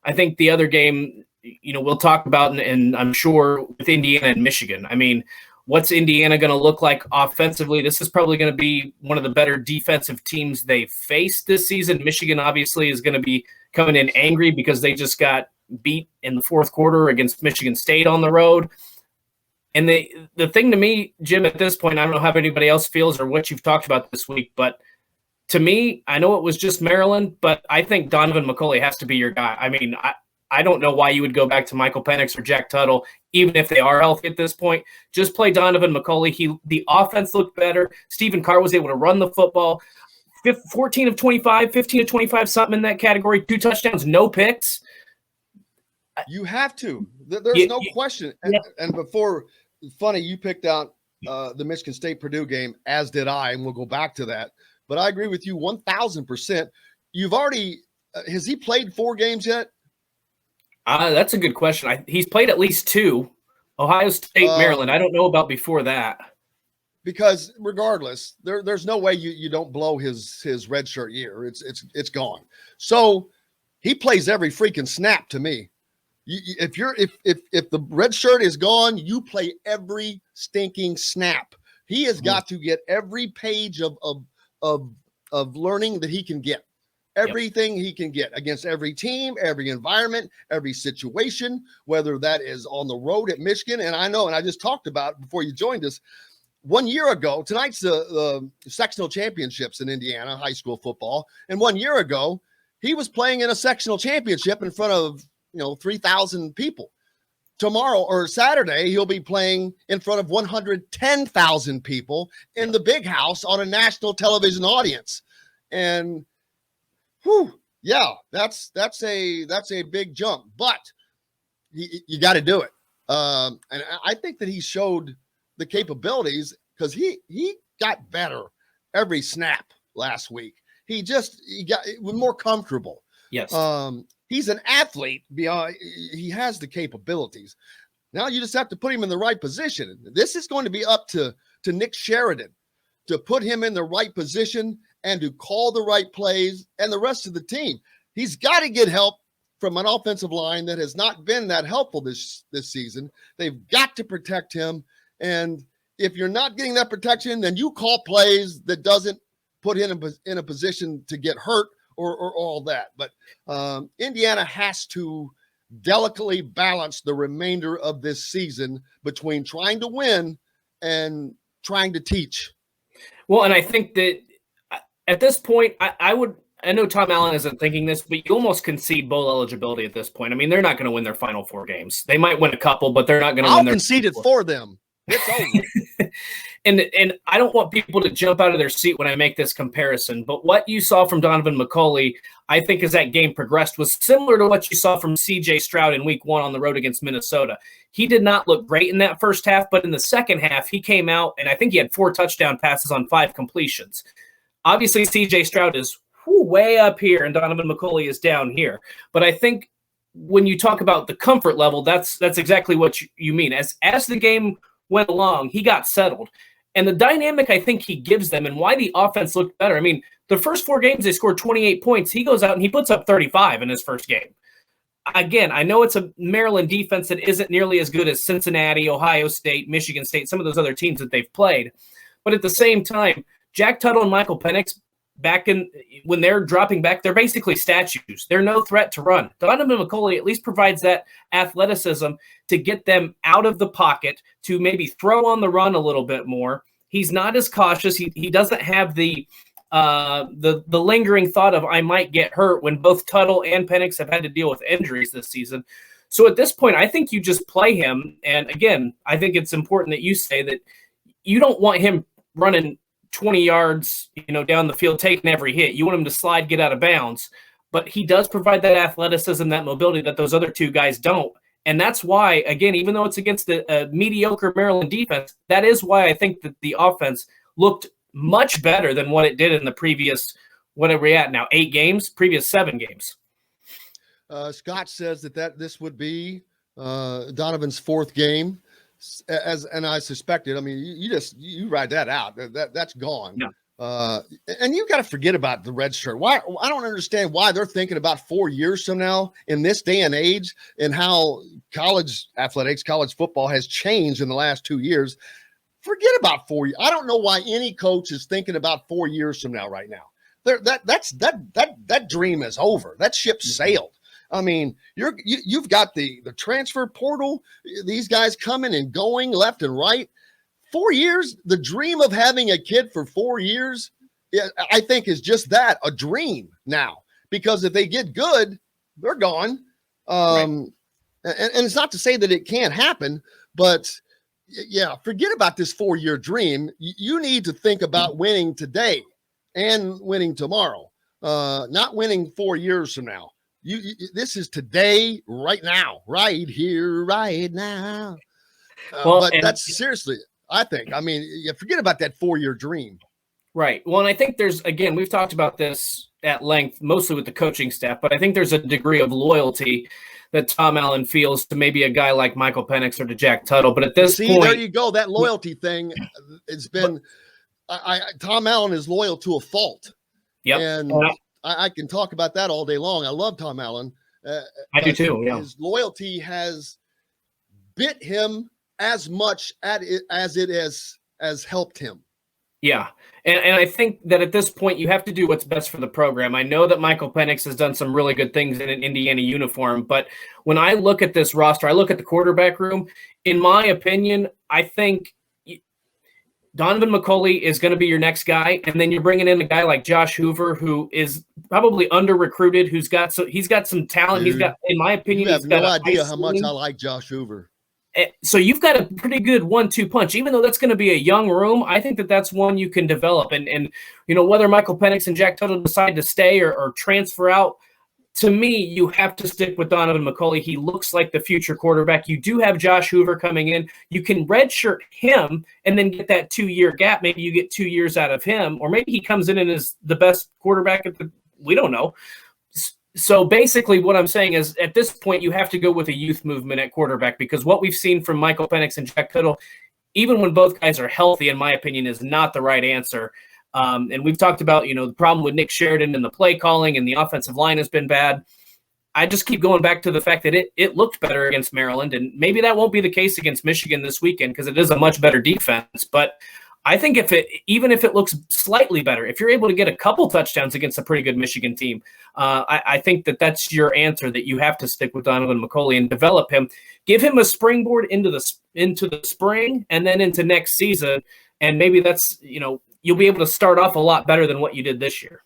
I think the other game, we'll talk about, and I'm sure with Indiana and Michigan. I mean, what's Indiana going to look like offensively? This is probably going to be one of the better defensive teams they faced this season. Michigan obviously is going to be coming in angry because they just got beat in the fourth quarter against Michigan State on the road. And the thing to me, Jim, at this point, I don't know how anybody else feels or what you've talked about this week, but to me, I know it was just Maryland, but I think Donaven McCulley has to be your guy. I mean, I don't know why you would go back to Michael Penix or Jack Tuttle, even if they are healthy at this point. Just play Donaven McCulley. The offense looked better. Stephen Carr was able to run the football. 14 of 25, 15 of 25, something in that category. 2 touchdowns, no picks. You have to. There's no question. And before, funny, you picked out the Michigan State-Purdue game, as did I, and we'll go back to that. But I agree with you 1,000%. You've already has he played 4 games yet? That's a good question. He's played at least 2. Ohio State, Maryland. I don't know about before that. Because regardless, there's no way you don't blow his redshirt year. It's gone. So he plays every freaking snap to me. If the red shirt is gone, you play every stinking snap. He has got to get every page of learning that he can get. Everything he can get against every team, every environment, every situation, whether that is on the road at Michigan. And I know, and I just talked about before you joined us, 1 year ago, tonight's the sectional championships in Indiana, high school football. And 1 year ago, he was playing in a sectional championship in front of 3,000 people. Tomorrow or Saturday, he'll be playing in front of 110,000 people in the big house on a national television audience. And that's a big jump, but you got to do it. And I think that he showed the capabilities because he got better every snap last week. He was more comfortable. Yes. He's an athlete beyond. He has the capabilities. Now you just have to put him in the right position. This is going to be up to Nick Sheridan to put him in the right position and to call the right plays and the rest of the team. He's got to get help from an offensive line that has not been that helpful this season. They've got to protect him. And if you're not getting that protection, then you call plays that doesn't put him in a position to get hurt or all that. But Indiana has to delicately balance the remainder of this season between trying to win and trying to teach. Well, and I think that at this point, I know Tom Allen isn't thinking this, but you almost concede bowl eligibility at this point. I mean, they're not going to win their final 4 games. They might win a couple, but they're not going to win their. I'll concede it for them. It's over. And I don't want people to jump out of their seat when I make this comparison, but what you saw from Donaven McCulley, I think as that game progressed, was similar to what you saw from C.J. Stroud in week 1 on the road against Minnesota. He did not look great in that first half, but in the second half, he came out, and I think he had 4 touchdown passes on 5 completions. Obviously, C.J. Stroud is way up here, and Donaven McCulley is down here. But I think when you talk about the comfort level, that's exactly what you mean. As the game went along, he got settled. And the dynamic I think he gives them and why the offense looked better. I mean, the first 4 games, they scored 28 points. He goes out and he puts up 35 in his first game. Again, I know it's a Maryland defense that isn't nearly as good as Cincinnati, Ohio State, Michigan State, some of those other teams that they've played. But at the same time, Jack Tuttle and Michael Penix, when they're dropping back, they're basically statues. They're no threat to run. Donaven McCulley at least provides that athleticism to get them out of the pocket, to maybe throw on the run a little bit more. He's not as cautious. He doesn't have the lingering thought of I might get hurt when both Tuttle and Penix have had to deal with injuries this season. So at this point, I think you just play him. And again, I think it's important that you say that you don't want him running 20 yards, down the field, taking every hit. You want him to slide, get out of bounds. But he does provide that athleticism, that mobility that those other 2 guys don't. And that's why, again, even though it's against a mediocre Maryland defense, that is why I think that the offense looked much better than what it did in the previous, what are we at now, 8 games, previous 7 games. Scott says that this would be Donovan's 4th game. And I suspected, I mean, you write that out. That's gone. No. And you got to forget about the red shirt. Why? I don't understand why they're thinking about 4 years from now in this day and age, and how college athletics, college football has changed in the last 2 years. Forget about 4 years. I don't know why any coach is thinking about 4 years from now right now. That dream is over. That ship sailed. I mean, you've got the transfer portal, these guys coming and going left and right. 4 years, the dream of having a kid for 4 years, I think is just that, a dream now. Because if they get good, they're gone. Right. And it's not to say that it can't happen, but yeah, forget about this 4 year dream. You need to think about winning today and winning tomorrow, not winning 4 years from now. This is today, right now, right here, right now. But that's seriously, I think. I mean, you forget about that 4 year dream. Right. Well, and I think again, we've talked about this at length, mostly with the coaching staff, but I think there's a degree of loyalty that Tom Allen feels to maybe a guy like Michael Penix or to Jack Tuttle. But at this point, there you go. That loyalty thing, it's been Tom Allen is loyal to a fault. Yep. And I can talk about that all day long. I love Tom Allen. I do too. Yeah. His loyalty has bit him as much as it has helped him. Yeah. And I think that at this point, you have to do what's best for the program. I know that Michael Penix has done some really good things in an Indiana uniform, but when I look at this roster, I look at the quarterback room. In my opinion, I think Donaven McCulley is going to be your next guy, and then you're bringing in a guy like Josh Hoover, who is probably under-recruited, he's got some talent. Dude, he's got, in my opinion, you have no idea how much I like Josh Hoover. So you've got a pretty good 1-2 punch. Even though that's going to be a young room, I think that's one you can develop. And you know, whether Michael Penix and Jack Tuttle decide to stay or transfer out, to me, you have to stick with Donaven McCulley. He looks like the future quarterback. You do have Josh Hoover coming in. You can redshirt him and then get that 2 year gap. Maybe you get 2 years out of him, or maybe he comes in and is the best quarterback we don't know. So basically what I'm saying is at this point, you have to go with a youth movement at quarterback, because what we've seen from Michael Penix and Jack Tuttle, even when both guys are healthy, in my opinion, is not the right answer. And we've talked about, you know, the problem with Nick Sheridan and the play calling, and the offensive line has been bad. I just keep going back to the fact that it looked better against Maryland, and maybe that won't be the case against Michigan this weekend because it is a much better defense. But I think even if it looks slightly better, if you're able to get a couple touchdowns against a pretty good Michigan team, I think that's your answer, that you have to stick with Donaven McCulley and develop him, give him a springboard into the spring and then into next season. And maybe that's, you know, you'll be able to start off a lot better than what you did this year.